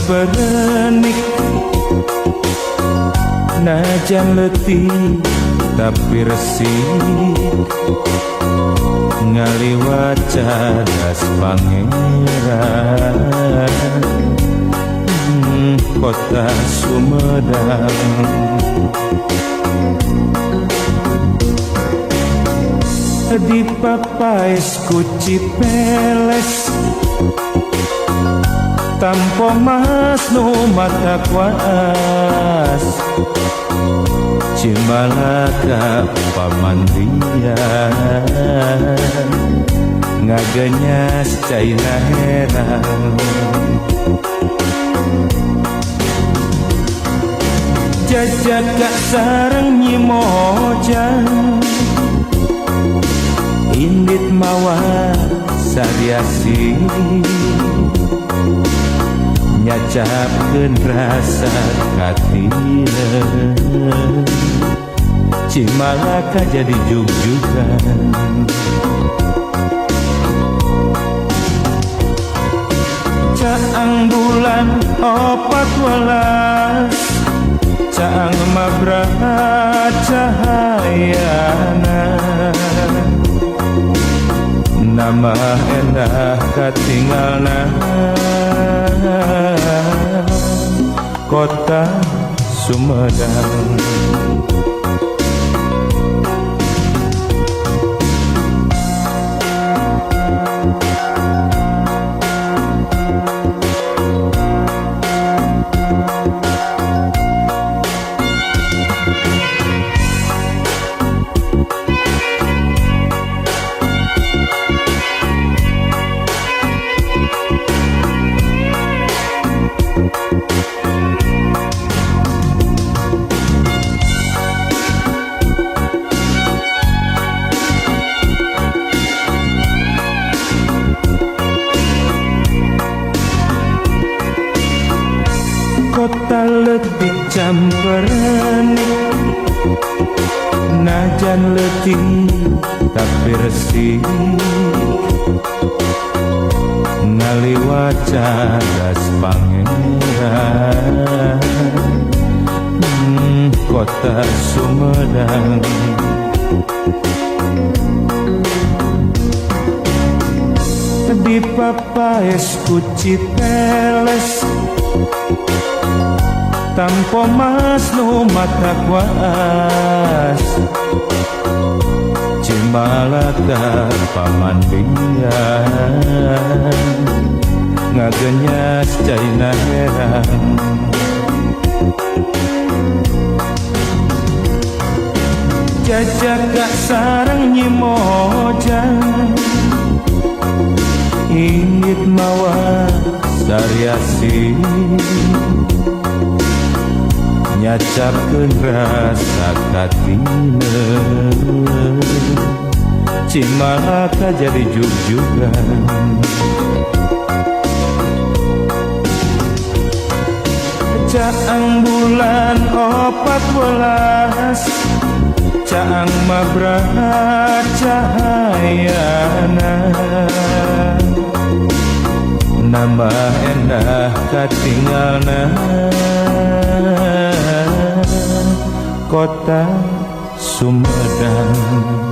cembernik najan letih tapi resik ngaliwat cadas pangeran kota Sumedang. Di papais kuci peles tanpa mas nu mata kuas Cimalaka pamandian ngagenya caina herang jajak gak sareng nyimojang indit mawa sariasi nyacapkeun rasa katina Cimalaka jadi jug-jugan caang bulan 14 caang mabrah cahayana nama endah katinggalna kota Sumedang. Kota letih campuran najan letih tapi resik ngaliwat cadas pangeran kota Sumedang. Di papais kuci peles tanpa mas nu mata kuas Cimalaka pamandian ngagenyas caina herang jajak gak sareng nyimojang ingit mawa sariasi nyacapkeun rasa katina Cimalaka jadi jug-jugan caang bulan 14 caang mabrah cahayana nambah endah katinggalna kota Sumedang.